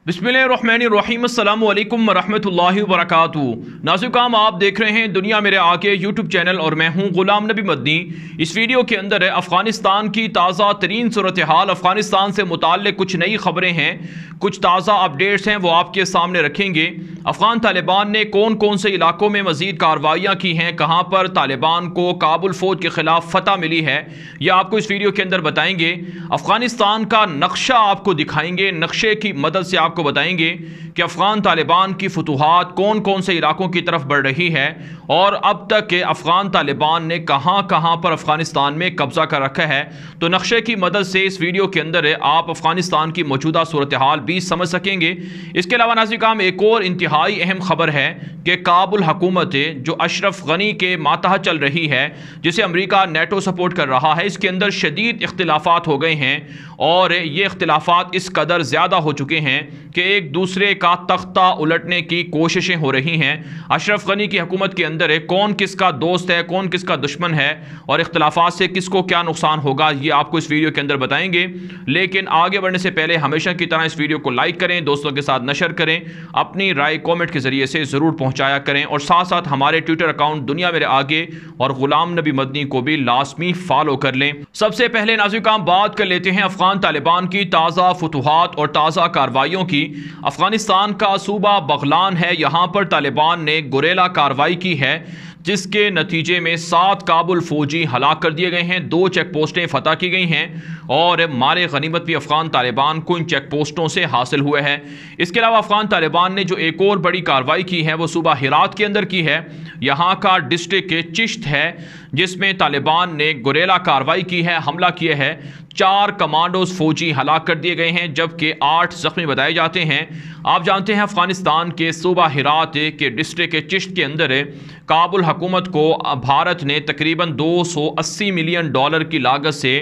बिस्मिल्लाहिर्रहमानिर्रहीम अस्सलामु अलैकुम वरहमतुल्लाहि वबरकातुहू। नाज़रीन, आप देख रहे हैं दुनिया मेरे आगे यूट्यूब चैनल और मैं हूं गुलाम नबी मदनी। इस वीडियो के अंदर अफ़गानिस्तान की ताज़ा तरीन सूरत हाल, अफ़गानिस्तान से मुताल्लिक़ कुछ नई ख़बरें हैं, कुछ ताज़ा अपडेट्स हैं, वो आपके सामने रखेंगे। अफ़गान तालिबान ने कौन कौन से इलाकों में मज़ीद कार्रवाइयाँ की हैं, कहाँ पर तालिबान को काबुल फ़ौज के ख़िलाफ़ फ़तह मिली है, यह आपको इस वीडियो के अंदर बताएंगे। अफ़गानिस्तान का नक्शा आपको दिखाएंगे, नक्शे की मदद से आपको बताएंगे कि अफ़गान तालिबान की फतूहात कौन कौन से इलाकों की तरफ बढ़ रही है और अब तक के अफ़गान तालिबान ने कहाँ कहाँ पर अफ़गानिस्तान में कब्ज़ा कर रखा है। तो नक्शे की मदद से इस वीडियो के अंदर आप अफ़गानिस्तान की मौजूदा सूरत हाल भी समझ सकेंगे। इसके अलावा नाज़रीन, एक और इंतहाई अहम खबर है कि काबुल हुकूमत जो अशरफ गनी के मातहत चल रही है, जिसे अमरीका नेटो सपोर्ट कर रहा है, इसके अंदर शदीद इख्तिलाफ़ात हो गए हैं और ये इख्तिलाफ़ात इस कदर ज़्यादा हो चुके हैं कि एक दूसरे का तख्ता उलटने की कोशिशें हो रही हैं। अशरफ गनी की हुकूमत के अंदर कौन किसका दोस्त है, कौन किसका दुश्मन है और इख्तिलाफ़ात से किसको क्या नुकसान होगा, ये आपको इस वीडियो के अंदर बताएंगे। लेकिन आगे बढ़ने से पहले हमेशा की तरह इस वीडियो को लाइक करें, दोस्तों के साथ नशर करें, अपनी राय कॉमेंट के ज़रिए से ज़रूर पहुँचाया करें और साथ साथ हमारे ट्विटर अकाउंट दुनिया मेरे आगे और गुलाम नबी मदनी को भी लाजमी फॉलो कर लें। सबसे पहले नाज़रीन, बात कर लेते हैं अफ़गान तालिबान की ताज़ा फतूहात और ताज़ा कार्रवाइयों की। अफगानिस्तान का सूबा बगलान है, यहाँ पर तालिबान ने गुरेला कार्रवाई की है, जिसके नतीजे में 7 काबुल फौजी हलाक कर दिए गए हैं, 2 चेक पोस्टें फतह की गई हैं और माले गनीमत भी अफगान तालिबान को इन चेक पोस्टों से हासिल हुए हैं। इसके अलावा अफगान तालिबान ने जो एक और बड़ी कार्रवाई की है वो सूबा हिरात के अंदर की है। यहाँ का डिस्ट्रिक्ट चिश्त है, जिसमें तालिबान ने गुरेला कार्रवाई की है, हमला किया है। 4 कमांडोज फौजी हलाक कर दिए गए हैं, जबकि 8 जख्मी बताए जाते हैं। आप जानते हैं अफगानिस्तान के सूबा हिरात के डिस्ट्रिक्ट चिश्त के अंदर काबुल हुकूमत को भारत ने तकरीबन $280 मिलियन की लागत से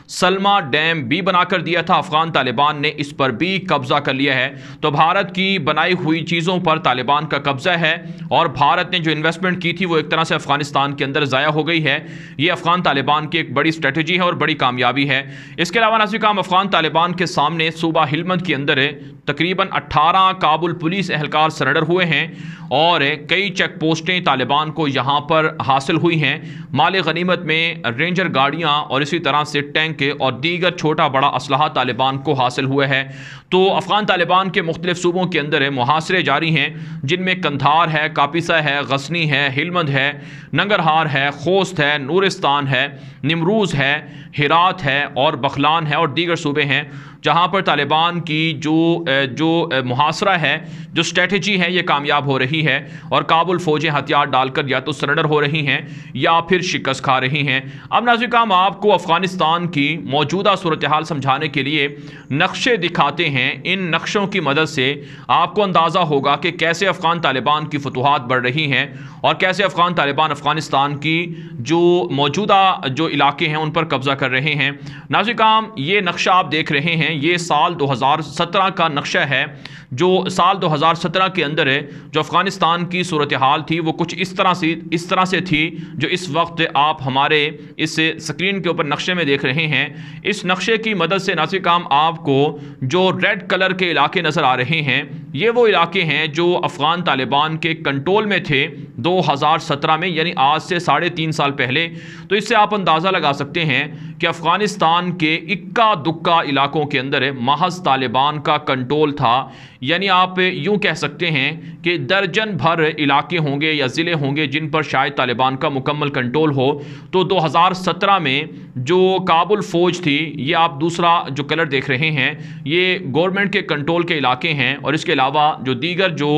सलमा डैम भी बनाकर दिया था। अफगान तालिबान ने इस पर भी कब्जा कर लिया है। तो भारत की बनाई हुई चीज़ों पर तालिबान का कब्जा है और भारत ने जो इन्वेस्टमेंट की थी वो एक तरह से अफगानिस्तान के अंदर ज़ाया हो गई है। ये अफगान तालिबान की एक बड़ी स्ट्रेटजी है और बड़ी कामयाबी है। इसके अलावा नाज़रीन, अफगान तालिबान के सामने सूबा हिलमंद के अंदर तकरीबन 18 काबुल पुलिस एहलकार सरेंडर हुए हैं और कई चेक पोस्टें तालिबान को यहाँ पर हासिल हुई हैं। माल गनीमत में रेंजर गाड़ियाँ और इसी तरह से टैंक और दीगर छोटा बड़ा असलहा तालिबान को हासिल हुआ है। तो अफगान तालिबान के मुख्तलिफ सूबों के अंदर मुहासरे जारी हैं, जिनमें कंधार है, कापिसा है, गजनी है, हिलमंद है, नंगरहार है, खोस्त है, नूरिस्तान है, निमरूज़ है, हिरात है और बखलान है और दीगर सूबे हैं, जहाँ पर तालिबान की जो मुहासरा है, जो स्ट्रेटजी है, ये कामयाब हो रही है और काबुल फ़ौजें हथियार डालकर या तो सरेंडर हो रही हैं या फिर शिकस्त खा रही हैं। अब नाज़रीन, आपको अफ़गानिस्तान की मौजूदा सूरत हाल समझाने के लिए नक्शे दिखाते हैं। इन नक्शों की मदद से आपको अंदाज़ा होगा कि कैसे अफ़गान तालिबान की फतूहात बढ़ रही हैं और कैसे अफ़गान तालिबान अफ़गानिस्तान की जो मौजूदा जो इलाके हैं उन पर कब्ज़ा कर रहे हैं। नाज़रीन, ये नक्शा आप देख रहे हैं, ये साल 2017 का नक्शा है। जो साल 2017 के अंदर है, जो अफ़गानिस्तान की सूरत हाल थी वो कुछ इस तरह से थी जो इस वक्त आप हमारे इस स्क्रीन के ऊपर नक्शे में देख रहे हैं। इस नक्शे की मदद से नाज़रीन, आपको जो रेड कलर के इलाके नज़र आ रहे हैं, ये वो इलाके हैं जो अफ़गान तालिबान के कंट्रोल में थे 2017 में, यानी आज से 3.5 साल पहले। तो इससे आप अंदाज़ा लगा सकते हैं कि अफ़गानिस्तान के इक्का दुक्का इलाकों के अंदर महज तालिबान का कंट्रोल था। यानी आप यूं कह सकते हैं कि दर्जन भर इलाके होंगे या ज़िले होंगे जिन पर शायद तालिबान का मुकम्मल कंट्रोल हो। तो 2017 में जो काबुल फ़ौज थी, ये आप दूसरा जो कलर देख रहे हैं, ये गवर्नमेंट के कंट्रोल के इलाके हैं और इसके अलावा जो दीगर जो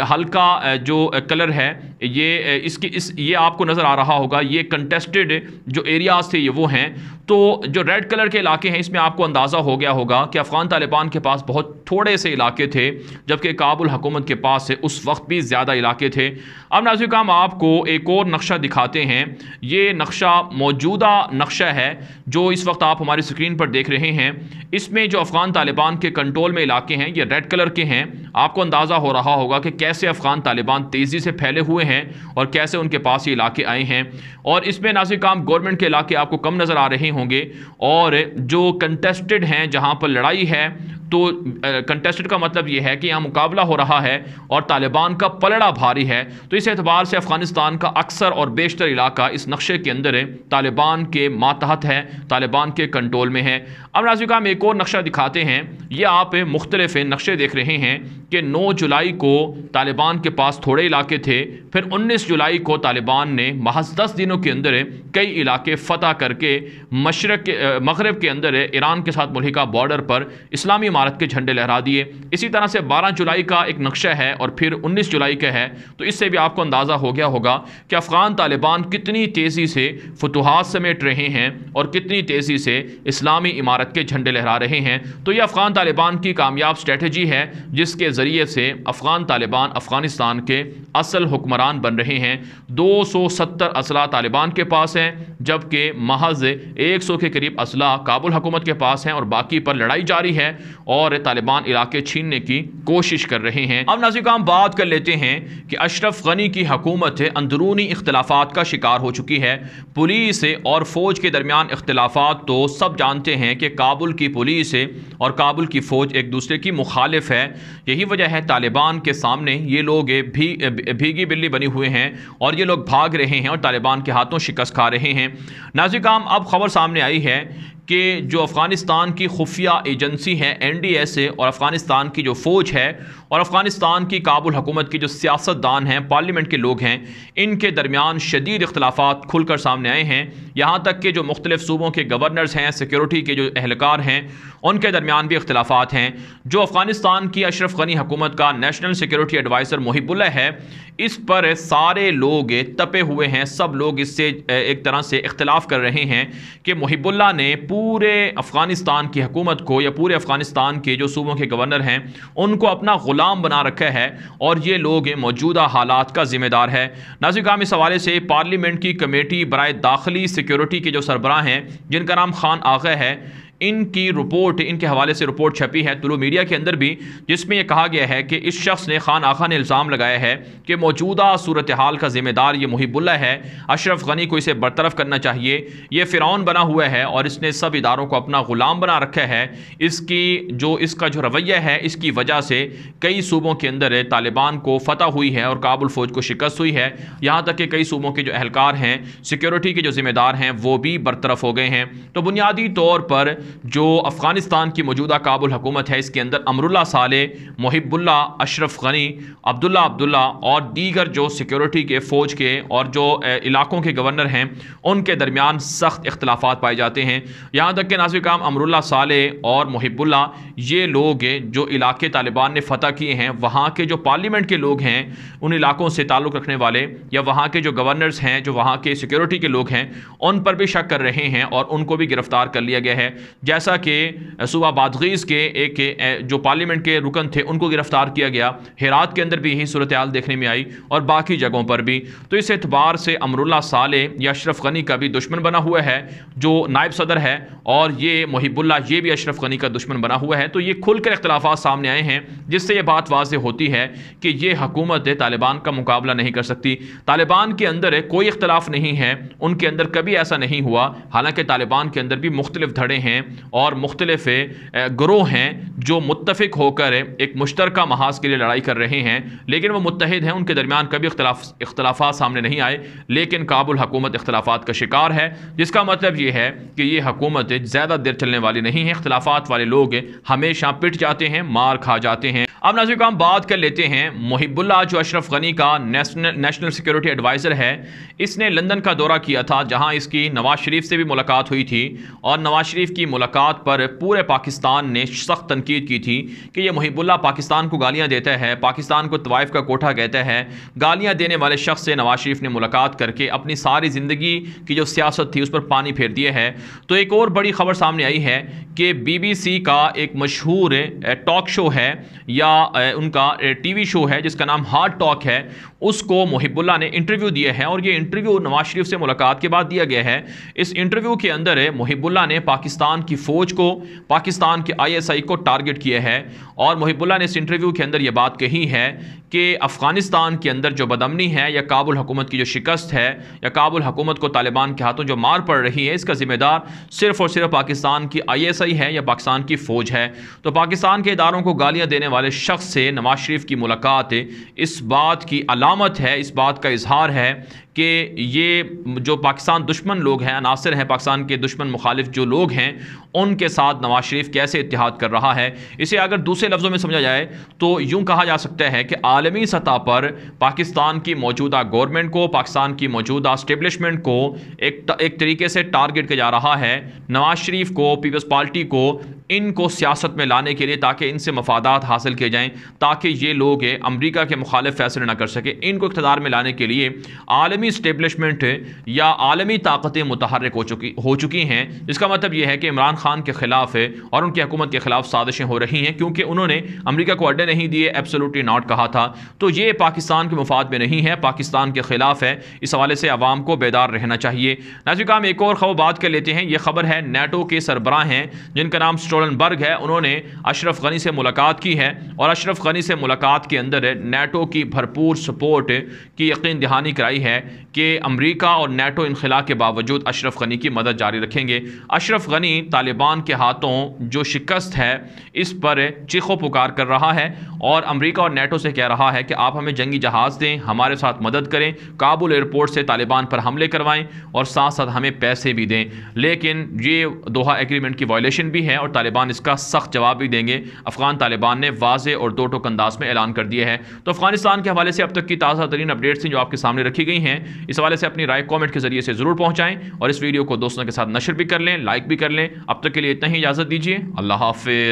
हल्का जो कलर है, ये आपको नज़र आ रहा होगा, ये कंटेस्टेड जो एरियाज़ थे ये वो हैं। तो जो रेड कलर के इलाके हैं, इसमें आपको अंदाज़ा हो गया होगा कि अफ़गान तालिबान के पास बहुत थोड़े से इलाके थे, जबकि काबुल हुकूमत के पास से उस वक्त भी ज़्यादा इलाके थे। अब नाज़रीन, आपको एक और नक्शा दिखाते हैं। ये नक्शा मौजूदा नक्शा है जो इस वक्त आप हमारी स्क्रीन पर देख रहे हैं। इसमें जो अफ़गान तालिबान के कंट्रोल में इलाके हैं ये रेड कलर के हैं। आपको अंदाज़ा हो रहा होगा कि कैसे अफ़गान तालिबान तेज़ी से फैले हुए हैं और कैसे उनके पास ये इलाके आए हैं। और इसमें नाज़रीन, गवर्नमेंट के इलाके आपको कम नज़र आ रहे होंगे और जो कंटेस्टेड हैं, जहाँ पर लड़ाई है, तो कंटेस्टेड का मतलब ये है कि यहाँ मुकाबला हो रहा है और तालिबान का पलड़ा भारी है। तो इस एतबार से अफ़गानिस्तान का अक्सर और बेशतर इलाका इस नक्शे के अंदर तालिबान के मातहत है, तालिबान के कंट्रोल में है। अब नाज़रीन हम एक और नक्शा दिखाते हैं। ये आप मुख्तलिफ नक्शे देख रहे हैं कि 9 जुलाई को तालिबान के पास थोड़े इलाके थे, फिर 19 जुलाई को तालिबान ने महज 10 दिनों के अंदर कई इलाके फतह करके मगरब के अंदर ईरान के साथ मुल्हिका बॉर्डर पर इस्लामी इमारत के झंडे लहरा दिए। इसी तरह से 12 जुलाई का एक नक्शा है और फिर 19 जुलाई का है। तो इससे भी आपको अंदाज़ा हो गया होगा कि अफ़गान तालिबान कितनी तेज़ी से फतूहात समेट रहे हैं और कितनी तेज़ी से इस्लामी इमारत के झंडे लहरा रहे हैं। तो यह अफ़गान तालिबान की कामयाब स्ट्रेटजी है जिसके ज़रिए से अफ़गान तालिबान अफ़गानिस्तान के असल हुक्मरान बन रहे हैं। 270 असला तालिबान के पास हैं, जबकि महज 100 के करीब असला काबुल हुकूमत के पास हैं और बाकी पर लड़ाई जारी है और तालिबान इलाके छीनने की कोशिश कर रहे हैं। अब नाज़रीन हम बात कर लेते हैं कि अशरफ गनी की हुकूमत अंदरूनी इख्तिलाफात का शिकार हो चुकी है। पुलिस और फ़ौज के दरमियान इख्तिलाफात तो सब जानते हैं कि काबुल की पुलिस और काबुल की फ़ौज एक दूसरे की मुखालिफ है। यही वजह है तालिबान के सामने ये लोग भीगी बिल्ली बनी हुए हैं और ये लोग भाग रहे हैं और तालिबान के हाथों शिकस्त खा रहे हैं। नाज़रीन अब खबर सामने आई है कि जो अफ़गानिस्तान की खुफिया एजेंसी है NDSA और अफ़गानिस्तान की जो फ़ौज है और अफ़गानिस्तान की काबुल हुकूमत की जो सियासतदान हैं, पार्लियामेंट के लोग हैं, इनके दरमियान शदीद इख्तिलाफ़ात खुलकर सामने आए हैं। यहाँ तक कि जो मुख्तलिफ़ सूबों के गवर्नर्स हैं, सिक्योरिटी के जो एहलकार हैं, उनके दरमियान भी इख्तिलाफ़ात हैं। जो अफ़गानिस्तान की अशरफ गनी हुकूमत का नेशनल सिक्योरिटी एडवाइज़र मुहिबुल्लाह है, इस पर सारे लोग तपे हुए हैं। सब लोग इससे एक तरह से इख्तिलाफ़ कर रहे हैं कि मुहिबुल्लाह ने पूरे अफ़गानिस्तान की हुकूमत को या पूरे अफ़गानिस्तान के जो सूबों के गवर्नर हैं उनको अपना ग़ुलाम बना रखा है और ये लोग मौजूदा हालात का ज़िम्मेदार है। नाज़रीन इस हवाले से पार्लियामेंट की कमेटी बराए दाखिली सिक्योरिटी के जो सरबराह हैं, जिनका नाम खान आगा है, इनकी रिपोर्ट, इनके हवाले से रिपोर्ट छपी है तुलु मीडिया के अंदर भी, जिसमें यह कहा गया है कि इस शख्स ने, खान आगा ने इल्ज़ाम लगाया है कि मौजूदा सूरत हाल का ज़िम्मेदार ये मुहिबुल्लाह है। अशरफ गनी को इसे बरतरफ करना चाहिए। ये फ़िरौन बना हुआ है और इसने सब इदारों को अपना ग़ुलाम बना रखा है। इसका जो रवैया है, इसकी वजह से कई सूबों के अंदर तालिबान को फतह हुई है और काबुल फ़ौज को शिकस्त हुई है। यहाँ तक कि कई सूबों के जो एहलकार हैं, सिक्योरिटी के जो ज़िम्मेदार हैं, वो भी बरतरफ हो गए हैं। तो बुनियादी तौर पर जो अफ़गानिस्तान की मौजूदा काबुल हुकूमत है, इसके अंदर अमरुल्लाह सालेह, मुहिबुल्लाह, अशरफ गनी, अब्दुल्ला और दीगर जो सिक्योरिटी के, फ़ौज के और जो इलाकों के गवर्नर हैं, उनके दरमियान सख्त इख्तिलाफ़ात पाए जाते हैं। यहाँ तक कि नाज़रीन अमरुल्लाह सालेह और मुहिबुल्लाह, ये लोग जो इलाके तालिबान ने फ़तह किए हैं, वहाँ के जो पार्लियामेंट के लोग हैं, उन इलाकों से ताल्लुक़ रखने वाले या वहाँ के जो गवर्नर्स हैं, जो वहाँ के सिक्योरिटी के लोग हैं, उन पर भी शक कर रहे हैं और उनको भी गिरफ़्तार कर लिया गया है। जैसा कि सूबा बादगीज़ के एक जो पार्लियामेंट के रुकन थे, उनको गिरफ्तार किया गया। हेरात के अंदर भी यही सूरत हाल देखने में आई और बाकी जगहों पर भी। तो इस एतबार से अमरुल्लाह सालेह या अशरफ गनी का भी दुश्मन बना हुआ है, जो नायब सदर है, और ये मुहिबुल्लाह, ये भी अशरफ गनी का दुश्मन बना हुआ है। तो ये खुलकर इख्तिलाफ़ात सामने आए हैं, जिससे ये बात वाज़ेह होती है कि ये हुकूमत तालिबान का मुकाबला नहीं कर सकती। तालिबान के अंदर कोई इख्तिलाफ़ नहीं है, उनके अंदर कभी ऐसा नहीं हुआ। हालांकि तालिबान के अंदर भी मुख्तलिफ धड़े हैं और मुख्तलिफ ग्रोह हैं जो मुत्तफ़िक होकर एक मुश्तरका महाज के लिए लड़ाई कर रहे हैं, लेकिन वो मुत्तहिद हैं। उनके दरमियान कभी इख्तिलाफ़ात सामने नहीं आए, लेकिन काबुल हुकूमत इख्तिलाफ़ात का शिकार है, जिसका मतलब ये है कि ये हुकूमत ज़्यादा देर चलने वाली नहीं है। इख्तिलाफ़ात वाले लोग हमेशा पिट जाते हैं, मार खा जाते हैं। अब नाज़रीन हम बात कर लेते हैं मुहिबुल्लाह, जो अशरफ गनी का नेशनल सिक्योरिटी एडवाइज़र है। इसने लंदन का दौरा किया था, जहाँ इसकी नवाज शरीफ से भी मुलाकात हुई थी और नवाज शरीफ की मुलाकात पर पूरे पाकिस्तान ने सख्त तनकीद की थी कि ये मुहिबुल्लाह पाकिस्तान को गालियाँ देता है, पाकिस्तान को तवाइफ का कोठा कहता है। गालियाँ देने वाले शख्स से नवाज शरीफ ने मुलाकात करके अपनी सारी ज़िंदगी की जो सियासत थी उस पर पानी फेर दिया है। तो एक और बड़ी खबर सामने आई है कि BBC का एक मशहूर टॉक शो है या उनका TV शो है जिसका नाम हार्ड टॉक है, उसको मुहिबुल्लाह ने इंटरव्यू दिया है और ये इंटरव्यू नवाज शरीफ से मुलाकात के बाद दिया गया है। इस इंटरव्यू के अंदर मुहिबुल्लाह ने पाकिस्तान की फ़ौज को, पाकिस्तान के ISI को टारगेट किया है और मुहिबुल्लाह ने इस इंटरव्यू के अंदर ये बात कही है कि अफ़गानिस्तान के अंदर जो बदअमनी है या काबुल हुकूमत की जो शिकस्त है या काबुल हुकूमत को तालिबान के हाथों जो मार पड़ रही है, इसका ज़िम्मेदार सिर्फ़ और सिर्फ पाकिस्तान की ISI है या पाकिस्तान की फ़ौज है। तो पाकिस्तान के इदारों को गालियाँ देने वाले शख्स से नवाज शरीफ की मुलाकात इस बात की अलामत है, इस बात का इजहार है कि ये जो पाकिस्तान दुश्मन लोग हैं, अनासर हैं, पाकिस्तान के दुश्मन मुखालिफ जो लोग हैं, उनके साथ नवाज शरीफ कैसे इत्तेहाद कर रहा है। इसे अगर दूसरे लफ्ज़ों में समझा जाए तो यूँ कहा जा सकता है कि आलमी सतह पर पाकिस्तान की मौजूदा गवर्नमेंट को, पाकिस्तान की मौजूदा इस्टेब्लिशमेंट को एक तरीके से टारगेट किया जा रहा है, नवाज शरीफ को, पीपल्स पार्टी को, इनको सियासत में लाने के लिए, ताकि इनसे मफादात हासिल किए जाएँ, ताकि ये लोग अमरीका के मुखालिफ फैसले ना कर सके। इनको इक़्तिदार में लाने के लिए आलमी इस्टेब्लिशमेंट या आलमी ताकतें मुतहर्रिक हो चुकी हैं। इसका मतलब यह है कि इमरान खान के ख़िलाफ़ और उनकी हुकूमत के ख़िलाफ़ साजिशें हो रही हैं, क्योंकि उन्होंने अमरीका को अड्डे नहीं दिए, एब्सोल्युटली नॉट कहा था। तो ये पाकिस्तान के मुफाद में नहीं है, पाकिस्तान के ख़िलाफ़ है। इस हवाले से आवाम को बेदार रहना चाहिए। नाज़रीन, हम एक और खबर बात कर लेते हैं। ये खबर है नेटो के सरबराह हैं जिनका नाम स्टोलनबर्ग है। उन्होंने अशरफ गनी से मुलाकात की है और अशरफ गनी से मुलाकात के अंदर नेटो की भरपूर सपोर्ट की यकीन दहानी कराई है कि अमरीका और नेटो इनखला के बावजूद अशरफ गनी की मदद जारी रखेंगे। अशरफ गनी तालिबान के हाथों जो शिकस्त है इस पर चीखो पुकार कर रहा है और अमरीका और नेटो से कह रहा है कि आप हमें जंगी जहाज़ दें, हमारे साथ मदद करें, काबुल एयरपोर्ट से तालिबान पर हमले करवाएं और साथ साथ हमें पैसे भी दें। लेकिन ये दोहा एग्रीमेंट की वायलेशन भी है और तालिबान इसका सख्त जवाब भी देंगे। अफगान तालिबान ने वाज़े और दो टोक अंदाज में ऐलान कर दिया है। तो अफगानिस्तान के हवाले से अब तक की ताज़ा तरीन अपडेट्स जो आपके सामने रखी गई हैं, इस हवाले से अपनी राय कमेंट के जरिए से ज़रूर पहुंचाएं और इस वीडियो को दोस्तों के साथ नशर भी कर लें, लाइक भी कर लें। अब तक के लिए इतना ही, इजाज़त दीजिए। अल्लाह हाफ़िज़।